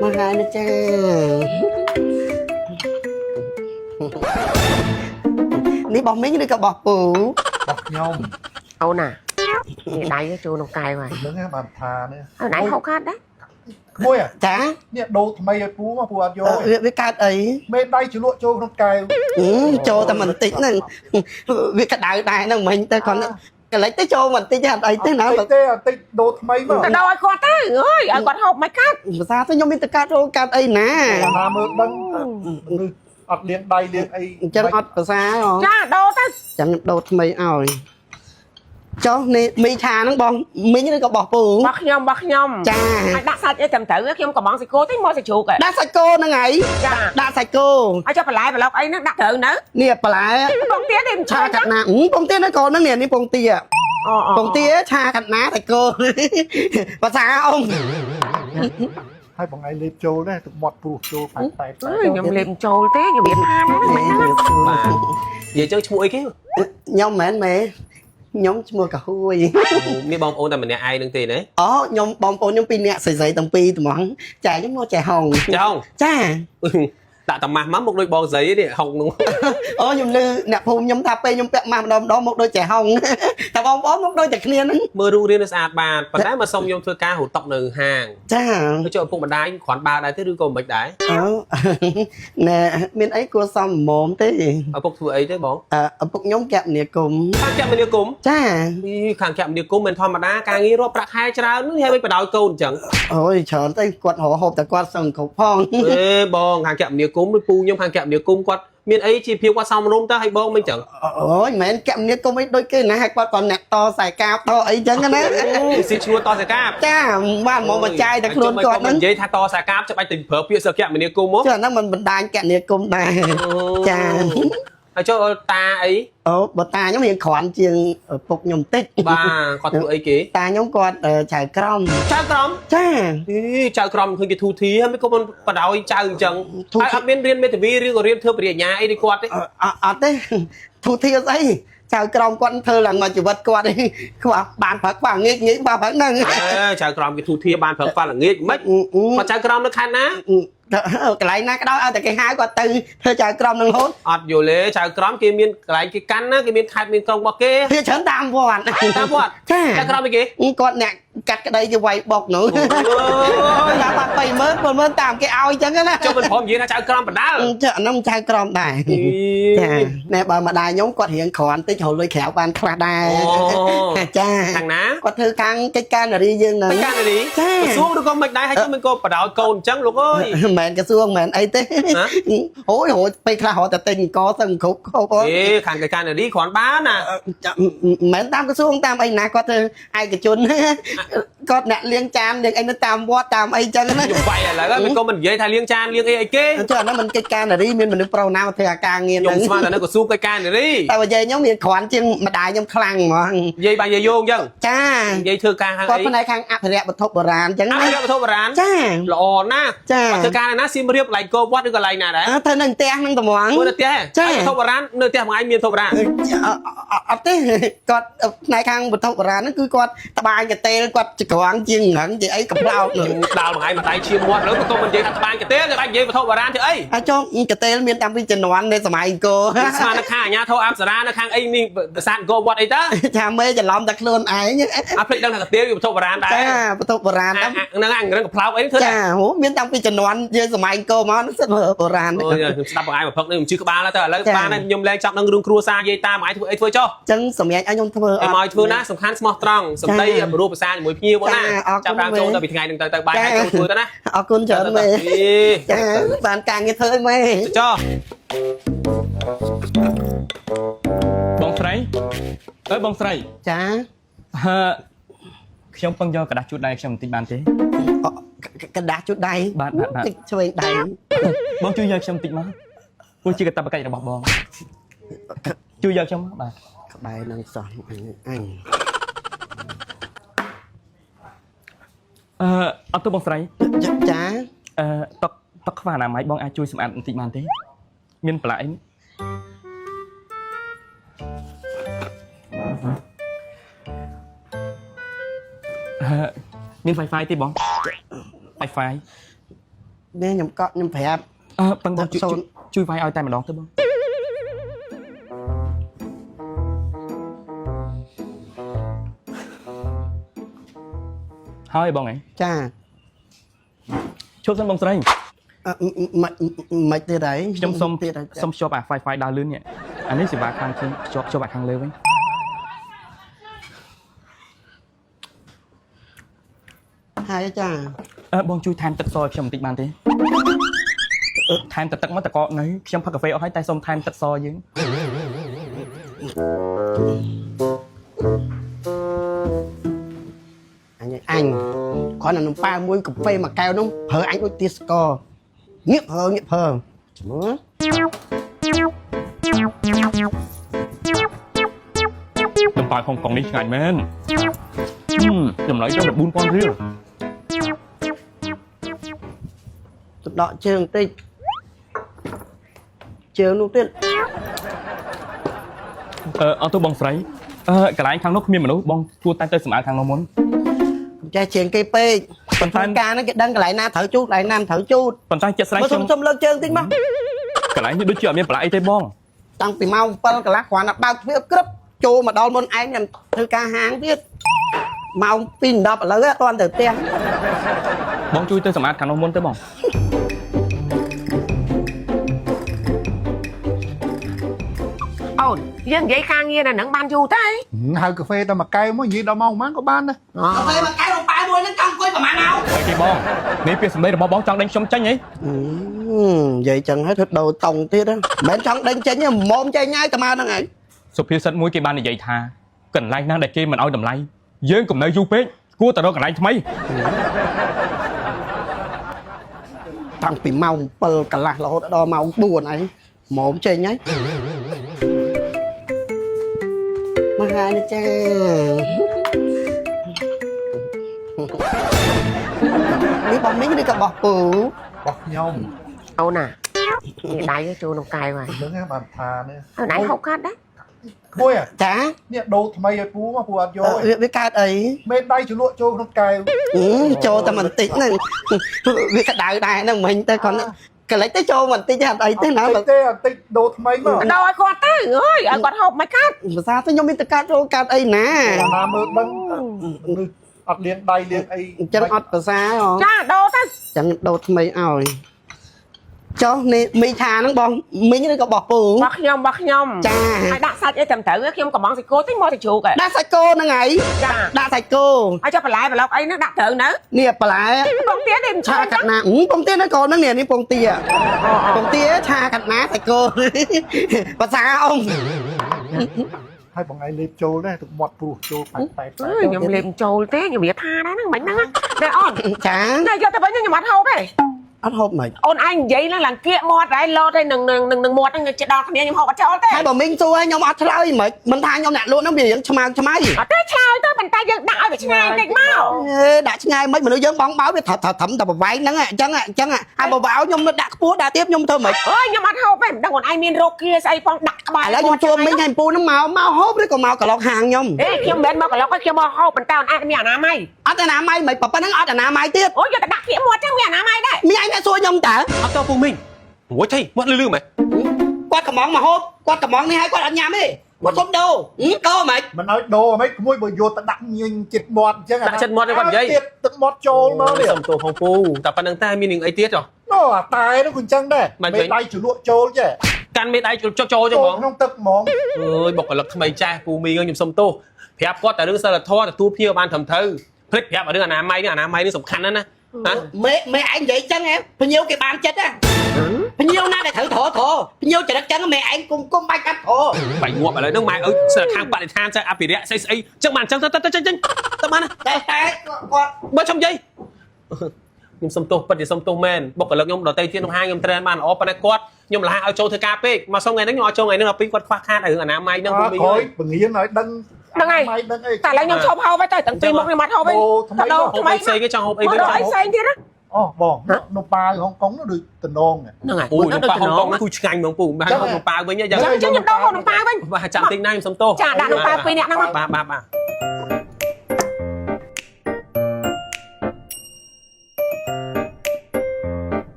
มาหานะจ้านี่บอกมิ้งนี่ก็บอกปู่บอกยอม เอาน่ะนี่ได้cái chu nông cài mà นึกให้มันทาเนี่ย ở nãy không khát đấy มุ้ยอ่ะ จ้า เนี่ยโดทำไมปูมาปูอัดโย วิการเอ้ย ไม่ได้จุลโจน้องกาย โจแต่มันติดนั่นวิกระดาษได้นั่งmình tới còn cái lấy tớiโจmình tới nhà ấy tới nào เต้ติดโดทำไมมา từ đâu ai con tới ơi ai con hộp máy cắt sao tới nhóm mình tới cá rô cá ấy nè นามือดังอัดเลี้ยงใดเลี้ยงไอ้ chân ọt của sao ra đâu tới chẳng đâu mấy ỏi cho nè mi trà nó bong mi như có bỏ bù bạc nhom cha ai đặt sạch cho chậm tử khi không có bọn xì cô tới mua xì chuột kìa đã sạch cô nó ngày cha đã sạch cô ai cho phải lại và lọc ấy nó đặt thử nữa nè bà lại con tía đi cha cắt nà bông tía nó còn nó nè đi bông tía bông tía cha cắt ná sạch cô bà sao ông ให้บอกไอ้เล็บโจเนี่ยถูกหมดปูโจไปไป nhầm liềm trồi thế nhầm liềm ham đó mày nó Vậy chứ mua cái nhóm mẹ nhóm mua cả hui mi bông ôn tầm mình ai đừng tiền đấy nhóm bông ôn nhóm pin nè sợi sợi tầm pi tụi món chả giống mua chè hồng chứ không cha tạ tầm mặt mắm một đôi bò giấy đi hồng đúng nhóm lư nạp hôn nhóm tháp pe nhóm pẹt mà đó một đôi chè hồng thằng ông bó một đôi chè kia nữa mưa ru riêng là bàn và cái mà xong nhôm thưa ca hủ tọc nừng hàng cha nó cho phụ mặt đai khoản ba đai tới đưa con bạch đái nè bên ấy cô xong mồm thế gì ở phục thưa ấy thế bọn ở phục nhóm kẹp nè cùng khang kẹm mình đi cúng cha khang kẹm đi cúng mình thò mặt đá càng nghĩ rồi bạc hai trao nó hay bị đào câu chẳng ôi trời ơi quạt hổ hộp tại quạt sừng khẩu phong ê bong khang kẹm đi cúng với pu nhôm khang kẹm đi cúng quạt miền ấy chỉ phiêu qua xong luôn ta hay bong mình chẳng ôi mẹ kẹp nè cô mấy đôi kia nè hai quạt còn nẹt to xài cao to ấy chẳng cái đấy xin chua to xà cáp cha bạn một mà chai thật luôn còn mình dây tha to xà cáp cho anh tình phở phía sợ kẹm mình đi cúng chứ nó mình đai kẹp nè cùng này cha cho ta ấy bà ta giống như khoản chuyện phục nhung tích ba con tụi ấy kì ta giống con chạy crom chào crom cha chào cromคือcái thu thí mấy con bắt đầu chào chẳng ai bên riêng bên thì riêng còn riêng thưa bây nhà ấy đi quạt đấy đấy thu thi ấy chào crom con thơ là ngồi chỉ vật quạt đi bạn phải khoảng nghĩ bà phải nâng chào crom cái thu thí ban phật pha là nghe mất mà chào crom nó khăn á cái này nó cái đó tại cái hai quạt từ thơ chào crom nâng hốt dù lẽ chào crom kia miên cái cắn á cái miên khai miên công bọc kia thì chấn tam vòn chào crom cái con nè cắt cái đây cho quay bọc nữa là bạn bày mới tạm cái ao chứ cái cho mình phom gì là chào crom bản đá chợ nó chào crom này nè bà mà đài nhóm quạt hiện khoản tới hồi lôi khéo ban khoa đài cha thằng ná quạt thư căng cái can là đi dương cái can này đi xuống được con mạch đáy hay cho mình cô bắt đầu câu trắng luôn ơi mẹ cái xuông mẹ ấy thế hối hối bây giờ họ tình có từng khúc không có khăn cái can này đi khoản bán nè mẹ tam cái xuông tam anh nè có ai cái chun con nè liên chan được anh nó tam quá tam ấy chân nó vậy là mình có mình dây thay liên chan liên ấy kia cho nó mình cái can là đi mình được pro nào thì càng nghiền dùng mà là nó có xuống cái can này đi tao bây giờ nhóm miền khoản chân mà đại nhóm khăn mà dây bà dây vô chân cha dây thưa can con bên này khăn áp rẹp bật thục bờ rán chẳng áp rẹp bật thục bờ rán cha lò na cha thưa can này nó sim riệp lại cô quát được lại nè đấy thân anh te năng tầm hoàng cô te cha thục bờ rán nơi te mà ai miền thục bờ rán thế con này khăn bật thục bờ rán nó cứ con ta bài cái te con chỉ quảng chiên ngẩn chị ấy cầm đào nữa đào mà ai mà tay chiêm muộn nữa con mình dây thằng bài cái te cái dây bật thục bờ rán thì ấy cho cái te miền tam vi chân noan đây sài cô sao nó khá nhà thâu áp ra nó khang ấy mình sàn cô quát ấy đó cha mêจะล้อมตะluôn ấy nhá áp lực đang là cái te bật thục bờ rán đấy บรรทุกโบราณ nó ăn nó gặp phao ấy thôi จ้าโหមានតាំងពីជំនាន់យើងសម័យកូមកសិតโบราณ ស្ដាប់បងឯងមកផឹកនេះមិនជឿក្បាលទៅឥឡូវបានខ្ញុំលែងចាប់នឹងរឿងគ្រួសារយាយតាមកឯងធ្វើអីធ្វើចុះ ចឹងសម្រាប់ឲ្យខ្ញុំធ្វើអត់ ឲ្យធ្វើណាសំខាន់ស្មោះត្រង់សំដីរូបភាសាជាមួយភ្ញៀវបងណាចាប់តាមចូលទៅពីថ្ងៃនឹងទៅបាយឲ្យចូលធ្វើទៅណា អរគុណច្រើនមេចាបានការងារធ្វើអីមេ ចុះ បងស្រីអើបងស្រី ចា ខ្ញុំពឹងយកกระดาษជូតដៃខ្ញុំបន្តិចបានទេ กระดาษជូតដៃ បាទបាទ ឆ្វេងដៃ បងជួយយកខ្ញុំបន្តិចមកព្រោះជាកាតព្វកិច្ចរបស់បងជួយយកខ្ញុំបាទ ក្បែរនឹងសោះអញ អត់ទៅបងស្រី ចា តុកខ្វះអនាម័យបងអាចជួយសម្អាតបន្តិចបានទេមានប្រឡាក់អីមាន Wi-Fi ទេបង Wi-Fi នេះខ្ញុំកក់ខ្ញុំប្រាប់ បងបងជួយវាយឲ្យតែម្ដងទៅបងហើយបងឯង ចា ជប់សិនបងស្រី មិនទៀតហើយ ខ្ញុំសុំ ទៀតហើយ សុំភ្ជាប់អា Wi-Fi ដើរលឿននេះអានេះសេវាខាងខ្ញុំភ្ជាប់អាខាងលើវិញ ហើយចា បងជួយថែមទឹកសឲ្យខ្ញុំបន្តិចបានទេថែមទឹកមកតកកនៅខ្ញុំផឹកកាហ្វេអស់ហើយតែសុំថែមទឹកសយើង អញគ្រាន់តែនំប៉ាមួយកាហ្វេមួយកែវនោះប្រើអញដូចទាស្ករងាកប្រើមើល តំប៉ាហុងកុងនេះឆ្ងាញ់មែនតម្លៃដល់ 4000 រៀល ទៅដកជើងតិចជើងនោះទៀត អត់ទៅបងស្រីកន្លែងខាងនោះគ្មានមនុស្សបងគួរតែទៅសម្អាតខាងនោះមុន ចេះជាងគេពេកប៉ុន្តែការហ្នឹងគេដឹងកន្លែងណាត្រូវជូតកន្លែងណាមិនត្រូវជូត ប៉ុន្តែចិត្តស្រីខ្ញុំ សុំលើកជើងតិចមក កន្លែងនេះដូចជាអត់មានប្រឡាក់អីទេបង តាំងពីម៉ោង 7 កន្លះគ្រាន់តែបើកទ្វារក្រឹបចូលមកដល់មុនឯងខ្ញុំធ្វើការហាងទៀតម៉ោង 2:10 ឥឡូវអត់ទាន់ទៅផ្ទះ បងជួយទៅសម្អាតខាងនោះមុនទៅបង អូនយើងនិយាយការងារនៅនឹងបានយូរទេ ហៅកាហ្វេតែមួយកែវមកនិយាយដល់ម៉ោងប៉ុន្មានក៏បានដែរ កាហ្វេមួយកែវប៉ាមួយហ្នឹងចង់អង្គុយប្រហែលម៉ោង អីទេបងនេះពាក្យសម្ដីរបស់បងចង់ដេញខ្ញុំចេញហី និយាយចឹងហើយធ្វើដូរតង់ទៀតមិនមែនចង់ដេញចេញទេមុំចេញហើយតែមកហ្នឹងហើយ សុភាសិតមួយគេបាននិយាយថាកន្លែងណាដែលគេមិនឲ្យតម្លៃយើងកុំនៅយូរពេកគួរតែរកកន្លែងថ្មី តាំងពីម៉ោង 7 កន្លះរហូតដល់ម៉ោង 4 ហើយមុំចេញហើយមកហើយណាចានេះបងមីងនេះក៏បោះពូ របស់ខ្ញុំ អូនណានេះដៃចូលក្នុងកែវហើយ ហ្នឹងឯងបានថានេះ ហើយដៃហូបកាត់ដែរ មួយ ចា នេះដូរថ្មីឲ្យពូមកពូអត់យកទេ វាកើតអី មេដៃជ្រលក់ចូលក្នុងកែវ ចូលតែបន្តិចហ្នឹងវាក្តៅដែរហ្នឹងមិញទៅគាត់កលិចទៅចូលបន្តិចទេអត់អីទេណា អត់តិចដូរថ្មីមក ដោឲ្យគាត់ទៅអើយឲ្យគាត់ហូបមិនកាត់ ភាសាទៅខ្ញុំមានតកាត់ចូលកាត់អីណា ណាមើលដឹងអត់លៀងដៃលៀងអី អញ្ចឹងអត់ភាសាហ៎ ចាដោទៅ ចឹងដូរថ្មីឲ្យចុះនេះមីឆាហ្នឹងបងមីងឬក៏បោះពូ របស់ខ្ញុំ ចា ហើយដាក់សាច់អីត្រឹមត្រូវខ្ញុំកំងសាច់គោតិចមកទៅជ្រូក ដាក់សាច់គោហ្នឹងហើយ ចា ដាក់សាច់គោ ហើយចុះបន្លែប្លុកអីហ្នឹងដាក់ត្រូវនៅ នេះបន្លែ បងទៀតនេះ ឆាកាត់ណាពងទានៅកូនហ្នឹងនេះពងទាឆាកាត់ណាសាច់គោភាសាអ៊ំ ហើយបងឯងលេបចូលដែរទឹកមាត់ព្រោះចូលប៉ែក ខ្ញុំលេបចូលទេខ្ញុំវាថាដែរហ្នឹងមិនហ្នឹងតែអូន ចា តែយកទៅវិញខ្ញុំអត់ហូបទេ អត់ហូបមិន អូនឯងនិយាយហ្នឹងឡើងគៀកមាត់ហើយលោតហើយនឹងមាត់ហ្នឹងជិះដល់គ្នាខ្ញុំហូបអត់ចោលទេ ហើយបើមីងសួរឲ្យខ្ញុំអត់ឆ្លើយមិនថាខ្ញុំអ្នកលក់ហ្នឹងវារៀងឆ្មើងឆ្មៃ អត់ទេឆ្លើយទៅប៉ុន្តែយើងដាក់ឲ្យវាឆ្ងាយតិចមក ដាក់ឆ្ងាយមិនមនុស្សយើងបងបោវាត្រឹមតែប្រវែងហ្នឹងអញ្ចឹងហើយបើបោខ្ញុំនៅដាក់ខ្ពស់ដាក់ទៀតខ្ញុំធ្វើមិន អើយខ្ញុំអត់ហូបទេមិនដឹងអូនឯងមានរោគគាស្អីផងដាក់ក្បាល ឥឡូវខ្ញុំជួមមីងឲ្យពូហ្នឹងមកហូបឬក៏មកកន្លងហាងខ្ញុំ អេខ្ញុំមិនមែនមកកន្លុកខ្ញុំមកហូបប៉ុន្តែអូនឯងមានអនាម័យ អត់អនាម័យមិនប៉ុណ្ណឹងអត់អនាម័យទៀត អូយយកទៅដាក់គៀកមាត់ចឹងមានអនាម័យដែរ មីងឯងអ្នកសួរខ្ញុំតើ អត់ទៅពូមីងរួចទេមាត់លឺមែន គាត់កំងមកហូបគាត់កំងនេះឲ្យគាត់អត់ញ៉ាំទេគាត់សុំដូរមិន មិនឲ្យដូរហ្មងក្មួយបើយកទៅដាក់ញញចិត្តមាត់អញ្ចឹង ដាក់ចិត្តមាត់ឲ្យគាត់និយាយ ទៀតទឹកមាត់ចូលមកនេះ សុំទោសផងពូតែប៉ុណ្្នឹងតែមាននឹងអីទៀតចុះ ណូអាតែនោះគឺអញ្ចឹងដែរមេដៃជ្រលក់ចូលចេះ កាន់មេដៃចូលចឹងហ្មង ក្នុងទឹកហ្មង អើយបុគ្គលិកថ្មីចាស់ពូមីងខ្ញុំសុំទោសប្រាប់គាត់តែរឿងសិលធម៌ទទួលភ្ញៀវបានត្រឹមត្រូវភ្លេចប្រាប់រឿងអនាម័យនេះសំខាន់ណាស់ណា មេឯងនិយាយចឹងហ៎ភ្ញៀវគេបានចិត្តហ៎ភ្ញៀវណាដែលត្រូវធរភ្ញៀវចរិតចឹងមេឯងគុំបាច់កាត់ធរ បាយងាប់ឥឡូវហ្នឹងម៉ែអើយសិលខាងបរិស្ថានចេះអភិរក្សស្អីចឹងបានចឹងទៅបានណា តែគាត់ បើខ្ញុំនិយាយខ្ញុំសុំទោសពិតជាសុំទោសមែនបុគ្គលិកខ្ញុំដតេទៀតក្នុងហាងខ្ញុំត្រែនបានល្អប៉ុន្តែគាត់ខ្ញុំលះឲ្យចូលធ្វើការពេកមកសុំថ្ងៃហ្នឹងខ្ញុំអត់ចូលថ្ងៃហ្នឹងដល់ពីគាត់ខ្វះខាតរឿងអនាម័យហ្នឹងពុំមីង អើយបង្រៀនឲ្យដឹង ហ្នឹងហើយ ដឹងអី តែឥឡូវខ្ញុំឈប់ហូបហើយទៅទាំងពីរមកខ្ញុំអត់ហូបទេ ហូបអីផ្សេងគេចង់ហូបអីវិញ អីផ្សេងទៀតណា អូបងនំប៉ាហុងកុងនោះដូចតំណង ហ្នឹងហើយ អូយនំប៉ាហុងកុងហ្នឹងគឺឆ្ងាញ់ហ្មងពូបាទហូបនំប៉ាវិញយ៉ាង ចឹងខ្ញុំដោហូបនំប៉ាវិញ បាទចាំតិចណាខ្ញុំសុំទោស ចាដាក់នំប៉ាពីរនាក់ហ្នឹង បាទ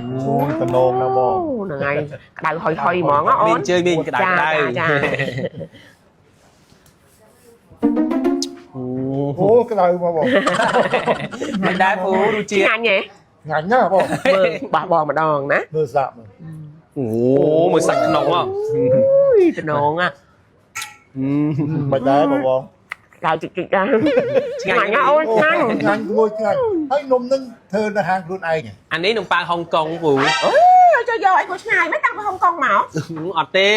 អូយតំណងណាបង ហ្នឹងហើយក្តៅហុយហុយហ្មងអូ មាន នជើងមានក្តៅក្តៅ ចា អូក្តៅមកបង មិនដែរពូរសជាតិ ឆ្ងាញ់ហ៎ ងាញ់ណាបង មើលបោះបងម្ដងណា មើលសាក់មើល អូមើលសាច់ក្នុងហ៎ អុយតំណង មិនដែរបង ក្តៅតិចៗដែរឆ្ងាញ់ណាអូនឆ្ងាញ់ ងាញ់មួយងាញ់ហើយនំនឹងធ្វើនៅហាងខ្លួនឯង អានេះនំប៉័ងហុងកុងពូ ចូលយកអីក៏ឆ្ងាយមិនតាំងពីហុងកុងមក អត់ទេ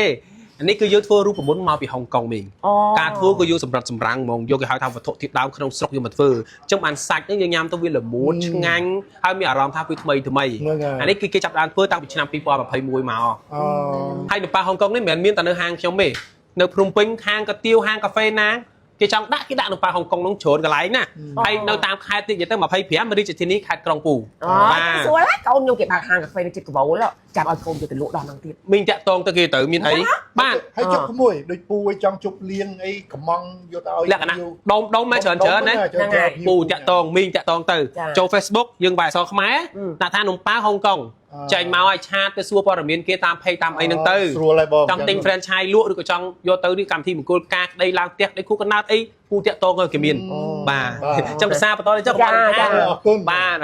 អានេះគឺយើងធ្វើរូបមន្តមកពីហុងកុងមីង អូ ការធ្វើក៏យកសម្រាប់សម្រាំងហ្មងយកគេហៅថាវត្ថុធាតុដើមក្នុងស្រុកយកមកធ្វើអញ្ចឹងបានសាច់នេះយើងញ៉ាំទៅវាល្មួនឆ្ងាញ់ហើយមានអារម្មណ៍ថាវាថ្មីថ្មីអានេះគឺគេចាប់ដើមធ្វើតាំងពីឆ្នាំ2021មក អូ ហើយនំប៉័ងហុងកុងនេះមិនមែនមានតែនៅហាងខ្ញុំទេនៅភ្នំពេញហាងកាទៀវហាងកាហ្វេណាគេចង់ដាក់គេដាក់នំប៉័ងហុងកុងនោះច្រើនកន្លែងណាហើយនៅតាមខេត្តទៀតទៅ25រាជធានីខេត្តក្រុងពូ បាទស្រួលហើយកូនខ្ញុំគេបើកហាងកាហ្វេនៅចិត្តកវលចាំឲ្យកូនទៅលក់ដល់ហ្នឹងទៀត មីងតាក់តងទៅគេទៅមានអីបាទ ហើយជប់ក្មួយដូចពូឲ្យចង់ជប់លៀងអីកំងយកទៅឲ្យ លក្ខណៈដុំមកច្រើនណាពូតាក់តងមីងតាក់តងទៅចូល Facebook យើងបាយអក្សរខ្មែរដាក់ថានំប៉័ងហុងកុងចែកមកឲ្យឆាតទៅសួរព័ត៌មានគេតាម page តាមអីហ្នឹងទៅ ស្រួលហើយបង ចង់ទិញ franchise លក់ឬក៏ចង់យកទៅនេះកម្មវិធីមង្គលការក្តីឡើងផ្ទះក្តីគូកណ្ដាលអីពូតាក់តងគេមានបាទចាំភាសាបន្តទៅចុះ អរគុណ បាទ